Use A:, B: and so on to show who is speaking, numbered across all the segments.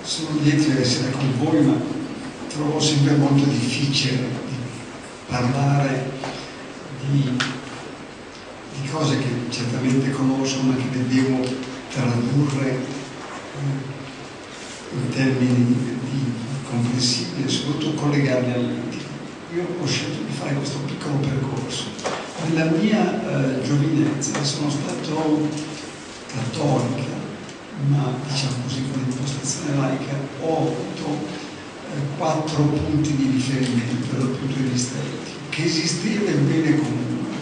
A: sono lieto di essere con voi, ma trovo sempre molto difficile di parlare di cose che certamente conosco, ma che devo tradurre in termini comprensibili e soprattutto collegarli all'intimo. Io ho scelto di fare questo piccolo percorso. Nella mia giovinezza sono stato cattolica, ma diciamo così con impostazione laica, ho avuto 4 punti di riferimento dal punto di vista etico: che esisteva il bene comune,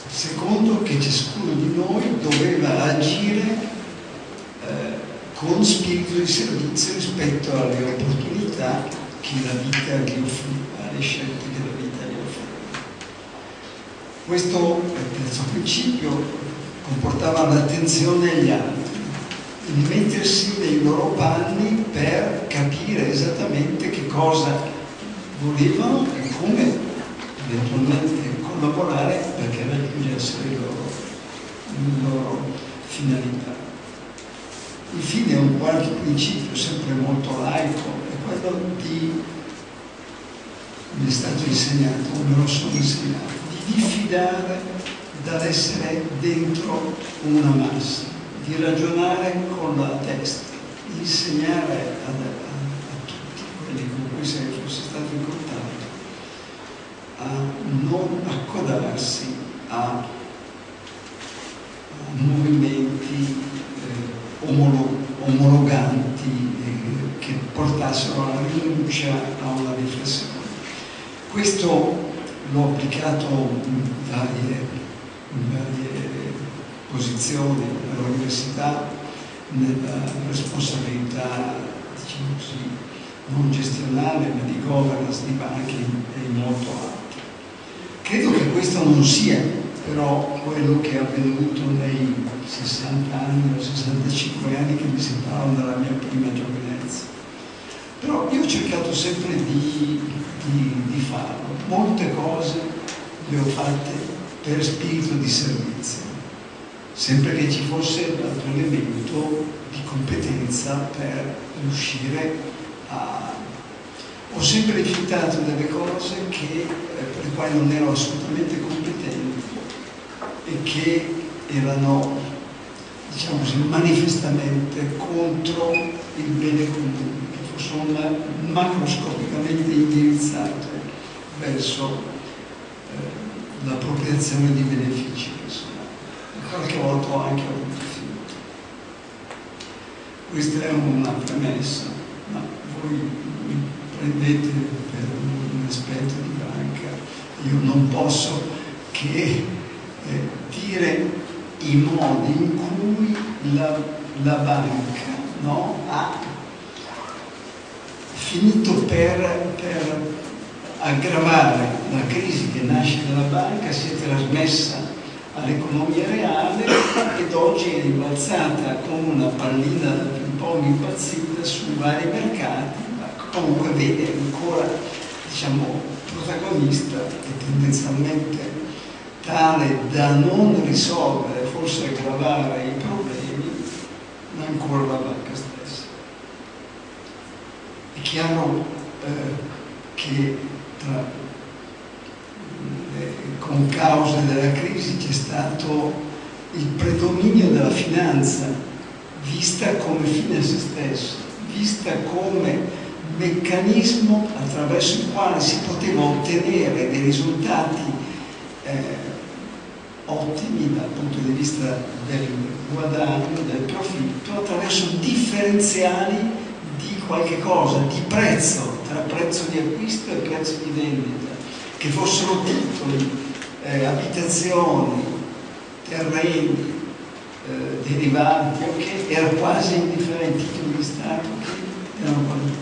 A: secondo che ciascuno di noi doveva agire con spirito di servizio rispetto alle opportunità che la vita gli offriva, alle scelte che la vita gli offriva. Questo terzo principio comportava l'attenzione agli altri, il mettersi nei loro panni per capire esattamente che cosa volevano e come eventualmente collaborare perché raggiungessero le loro finalità. Infine un quarto principio, sempre molto laico, è quello mi è stato insegnato, me lo sono insegnato, di diffidare dall'essere dentro una massa, di ragionare con la testa, di insegnare a tutti quelli con cui fosse stato in contatto a non accodarsi a movimenti omologanti che portassero alla rinuncia a una riflessione. Questo l'ho applicato in varie posizioni all'università, nella responsabilità, diciamo così, non gestionale, ma di governance di banche e molto alto. Credo che questo non sia però quello che è avvenuto nei 60 anni o 65 anni che mi separano dalla mia prima giovinezza. Però io ho cercato sempre di farlo. Molte cose le ho fatte per spirito di servizio, sempre che ci fosse l'altro elemento di competenza per riuscire a... Ho sempre rifiutato delle cose per le quali non ero assolutamente competente e che erano, diciamo così, manifestamente contro il bene comune, che fossero macroscopicamente indirizzate verso l'appropriazione di benefici personali. Qualche volta ho anche avuto rifiuto. Questa è una premessa, ma voi mi prendete per un esperto di banca, io non posso che dire i modi in cui la banca, no, ha finito per aggravare la crisi che nasce dalla banca, si è trasmessa all'economia reale ed oggi è rimbalzata come una pallina da ping pong impazzita sui vari mercati, ma comunque vede ancora, diciamo, protagonista e tendenzialmente tale da non risolvere, forse aggravare i problemi, ma ancora la banca stessa. È chiaro che con causa della crisi c'è stato il predominio della finanza vista come fine a se stessa, vista come meccanismo attraverso il quale si poteva ottenere dei risultati ottimi dal punto di vista del guadagno, del profitto, attraverso differenziali di qualche cosa, di prezzo, tra prezzo di acquisto e prezzo di vendita, che fossero titoli, abitazioni, terreni, derivati, che erano quasi indifferenti, titoli di Stato, che erano quasi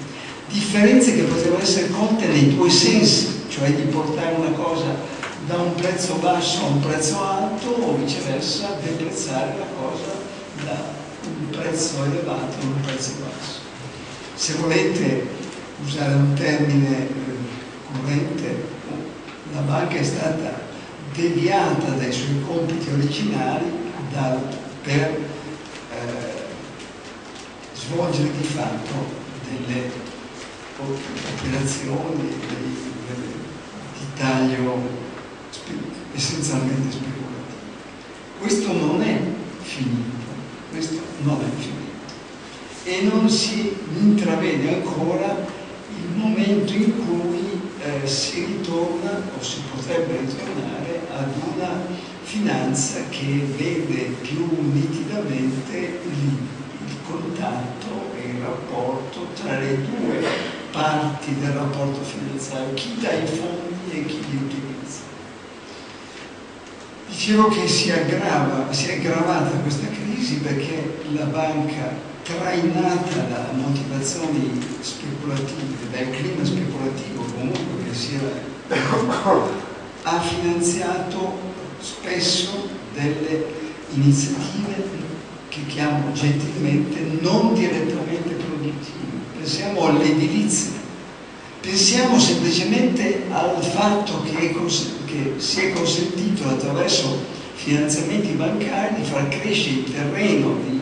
A: differenze che potevano essere colte nei due sensi, cioè di portare una cosa da un prezzo basso a un prezzo alto o viceversa deprezzare la cosa da un prezzo elevato a un prezzo basso. Se volete usare un termine corrente, la banca è stata deviata dai suoi compiti originali per svolgere di fatto delle operazioni di taglio essenzialmente speculativo. Questo non è finito, e non si intravede ancora il momento in cui si ritorna o si potrebbe ritornare ad una finanza che vede più nitidamente il contatto e il rapporto tra le due parti del rapporto finanziario, chi dà i fondi e chi li utilizza. Dicevo che si è aggravata questa crisi perché la banca, trainata da motivazioni speculative, dal clima speculativo comunque che si era, ha finanziato spesso delle iniziative che chiamo gentilmente non direttamente produttive. Pensiamo all'edilizia, pensiamo semplicemente al fatto che si è consentito attraverso finanziamenti bancari di far crescere il terreno, il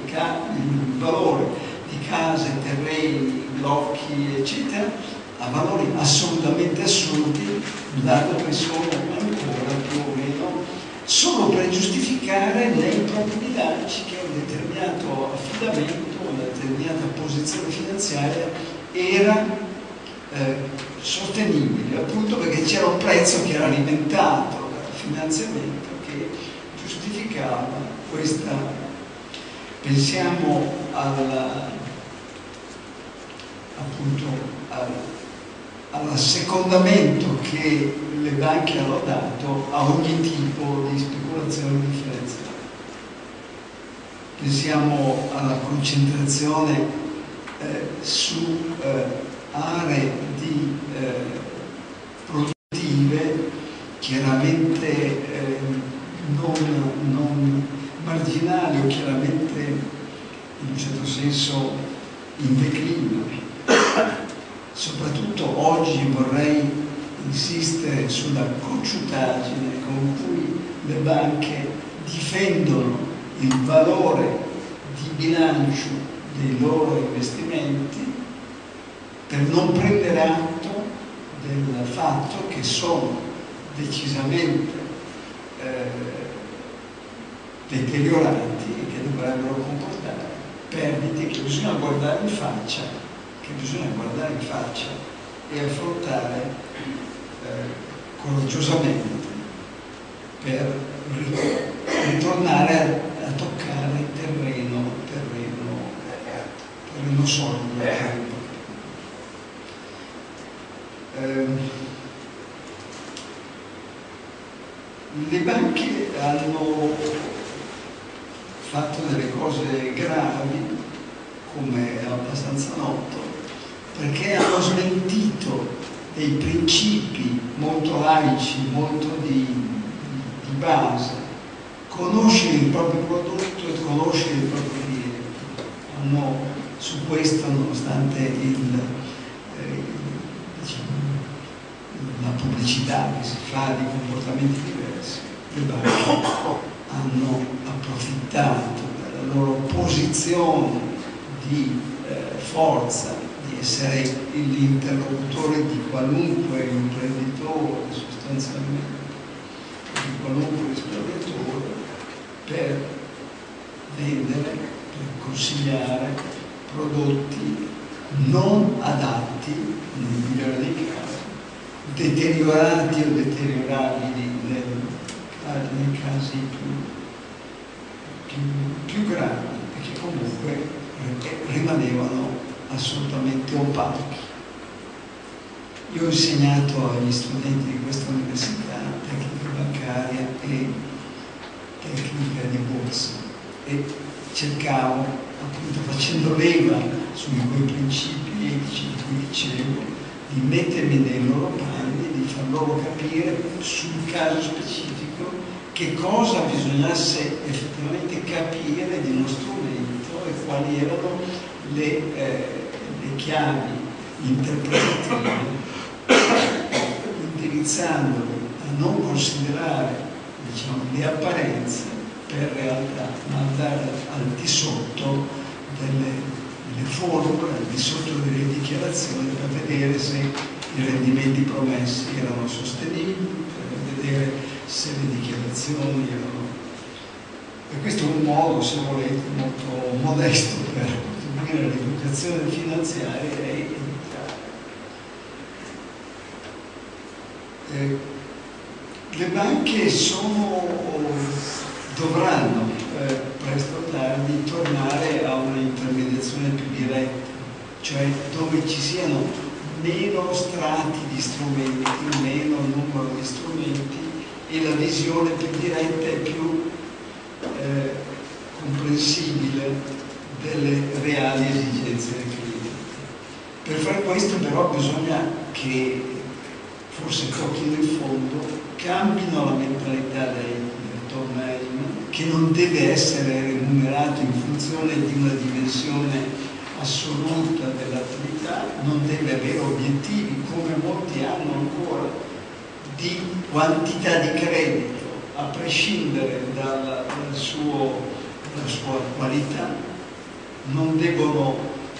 A: valore di case, terreni, blocchi, eccetera, a valori assolutamente assurdi, da dove sono ancora più o meno, solo per giustificare nei propri bilanci che un determinato affidamento, una determinata posizione finanziaria era sostenibile, appunto perché c'era un prezzo che era alimentato dal finanziamento che giustificava questa. Pensiamo all'assecondamento che le banche hanno dato a ogni tipo di speculazione differenziata. Pensiamo alla concentrazione su aree produttive chiaramente non marginali o chiaramente in un certo senso in declino. Soprattutto oggi vorrei insistere sulla cocciutaggine con cui le banche difendono il valore di bilancio dei loro investimenti per non prendere atto del fatto che sono decisamente deteriorati e che dovrebbero comportare perdite che bisogna guardare in faccia, e affrontare coraggiosamente per ritornare a toccare terreno solido. Le banche hanno fatto delle cose gravi, come è abbastanza noto, perché hanno smentito dei principi molto laici, molto di base, conoscere il proprio prodotto e conoscere i propri clienti. Hanno su questo, nonostante la pubblicità che si fa di comportamenti diversi, le banche hanno approfittato della loro posizione di forza, di essere l'interlocutore di qualunque imprenditore, sostanzialmente, di qualunque risparmiatore, per vendere, per consigliare prodotti non adatti, nel migliore dei casi, deteriorati o deteriorabili nei casi più gravi, perché comunque rimanevano assolutamente opachi. Io ho insegnato agli studenti di questa università tecnica bancaria e tecnica di borsa e cercavo, appunto facendo leva su quei principi etici di cui dicevo, di mettermi nei loro panni, di far loro capire sul caso specifico che cosa bisognasse effettivamente capire di uno strumento e quali erano le chiavi interpretative, indirizzandoli a non considerare, diciamo, le apparenze per realtà, ma andare al di sotto delle forum al di sotto delle dichiarazioni per vedere se i rendimenti promessi erano sostenibili, per vedere se le dichiarazioni erano... E questo è un modo, se volete, molto modesto per costruire l'educazione finanziaria e le banche dovranno presto o tardi tornare a una intermediazione più diretta, cioè dove ci siano meno strati di strumenti, meno numero di strumenti e la visione più diretta e più comprensibile delle reali esigenze del cliente. Per fare questo però bisogna che forse tocchino il fondo, cambino la mentalità del top management, che non deve essere remunerato in funzione di una dimensione assoluta dell'attività, non deve avere obiettivi, come molti hanno ancora, di quantità di credito, a prescindere dalla sua qualità, non devono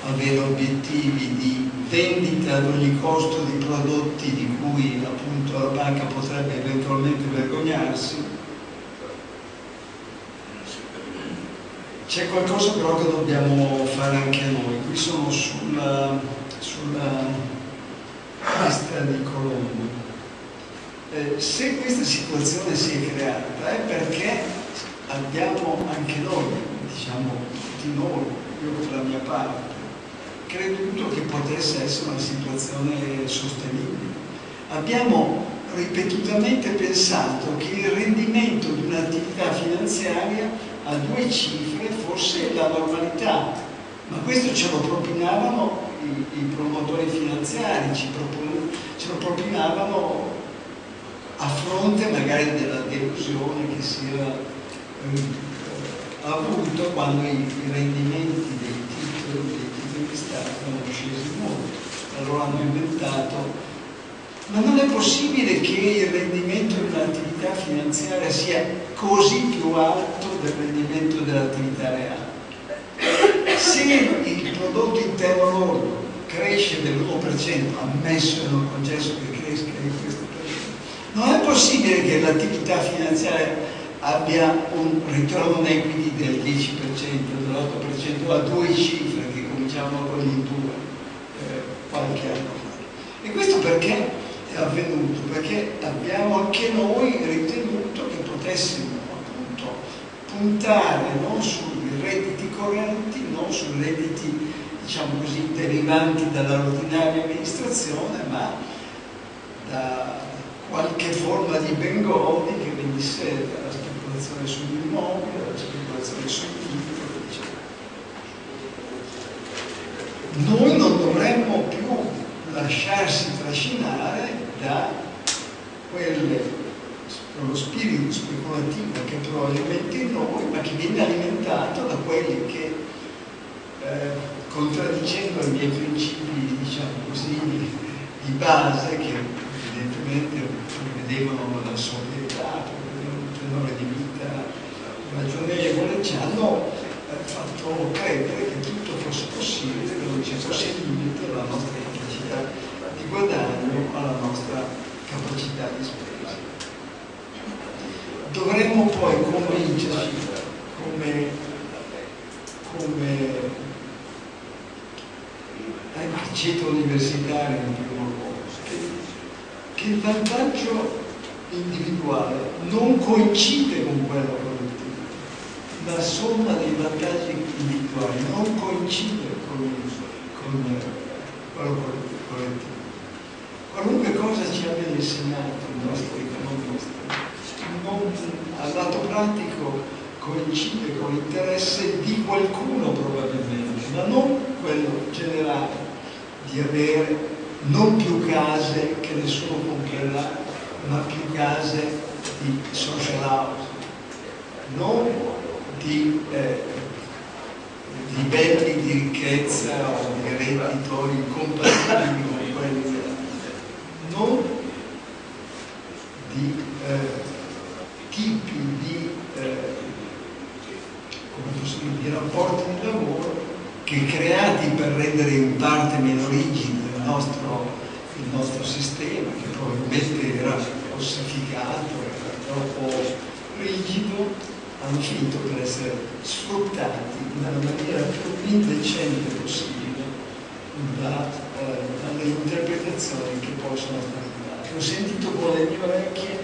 A: avere obiettivi di vendita ad ogni costo di prodotti di cui appunto la banca potrebbe eventualmente vergognarsi. C'è qualcosa però che dobbiamo fare anche noi. Qui sono sulla pista di Colombo. Se questa situazione si è creata è perché abbiamo anche noi, diciamo tutti noi, io per la mia parte, creduto che potesse essere una situazione sostenibile. Abbiamo ripetutamente pensato che il rendimento di un'attività finanziaria a 2 cifre fosse la normalità, ma questo ce lo propinavano i promotori finanziari, ce lo propinavano a fronte magari della delusione che si era avuto quando i rendimenti dei titoli di Stato sono scesi molto. Allora hanno inventato, ma non è possibile che il rendimento di un'attività finanziaria sia così più alto del rendimento dell'attività reale. Se il prodotto interno lordo cresce dell'1%, ammesso e non concesso che cresca di questo periodo, non è possibile che l'attività finanziaria abbia un return on equity del 10%, dell'8%, a 2 cifre che cominciavano con il 2 qualche anno fa. E questo perché è avvenuto? Perché abbiamo anche noi ritenuto che potessimo appunto puntare non sui redditi correnti, non sui redditi, diciamo così, derivanti dall'ordinaria amministrazione, ma da qualche forma di bengodi che venisse dalla speculazione sugli immobili, dalla speculazione sui titoli, eccetera. Noi non dovremmo più lasciarsi trascinare da quello spirito speculativo che probabilmente in noi, ma che viene alimentato da quelli che, contraddicendo i miei principi, diciamo così, di base, che evidentemente prevedevano la sobrietà, prevedevano un tenore di vita ragionevole, ci hanno fatto credere che tutto fosse possibile, che non ci fosse limite alla nostra capacità di guadagno, alla nostra capacità di spesa. Dovremmo poi convincerci come ceto universitario in primo luogo, che il vantaggio individuale non coincide con quello collettivo. La somma dei vantaggi individuali non coincide con quello collettivo. Qualunque cosa ci abbia insegnato il nostro economista, al lato pratico coincide con l'interesse di qualcuno probabilmente, ma non quello generale di avere non più case che nessuno comprerà, ma più case di social house, non di livelli di ricchezza o di reddito incompatibili con quelli della vita, non di tipi di rapporti di lavoro che creati sfruttati per rendere in parte meno rigido il nostro sistema, che probabilmente era ossificato, era troppo rigido, hanno finito per essere sfruttati nella maniera più indecente possibile dalle interpretazioni che poi sono state date. Ho sentito con le mie orecchie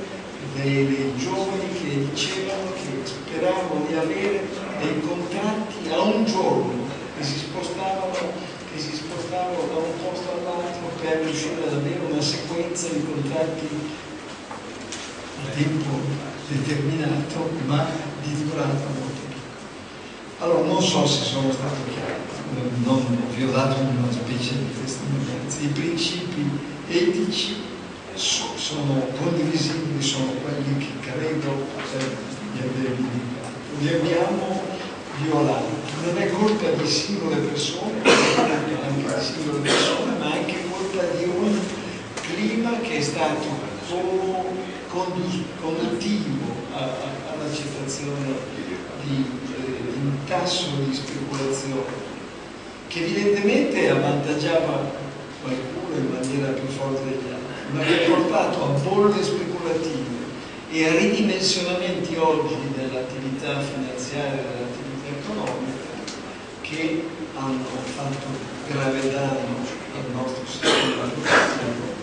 A: dei giovani che dicevano che speravano di avere dei contratti a un giorno, che si spostavano da un posto all'altro per riuscire ad avere una sequenza di contratti a tempo determinato, ma di durata molto piccola. Allora, non so se sono stato chiaro, non vi ho dato una specie di testimonianza. I principi etici sono condivisibili, sono quelli che credo di aver indicato. Li abbiamo violati. Non è colpa di singole persone, anche di singole persone, ma anche colpa di un clima che è stato conduttivo all'accettazione di un tasso di speculazione che evidentemente avvantaggiava qualcuno in maniera più forte degli altri, ma che ha portato a bolle speculative e a ridimensionamenti oggi dell'attività finanziaria e dell'attività economica che hanno fatto grave danno al nostro sistema produttivo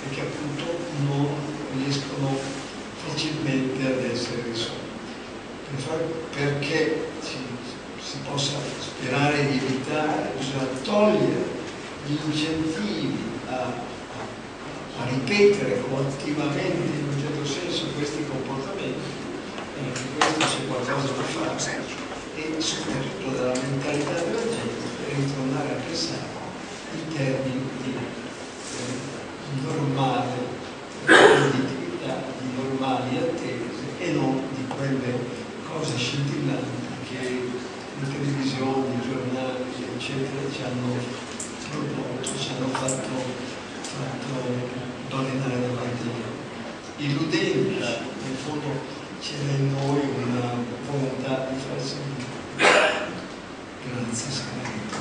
A: e che appunto non riescono facilmente ad essere risolti. Perché si possa sperare di evitare, bisogna togliere gli incentivi a ripetere continuamente in un certo senso questi comportamenti, e anche questo c'è qualcosa da fare, e soprattutto dalla mentalità della gente per ritornare a pensare in termini di normale produttività, di normali attese e non di quelle cose scintillanti che le televisioni, i giornali, eccetera, ci hanno prodotto, ci hanno fatto balenare davanti a noi. Illudendoci, in fondo c'era in noi una volontà di farsi. Grazie, Scritto.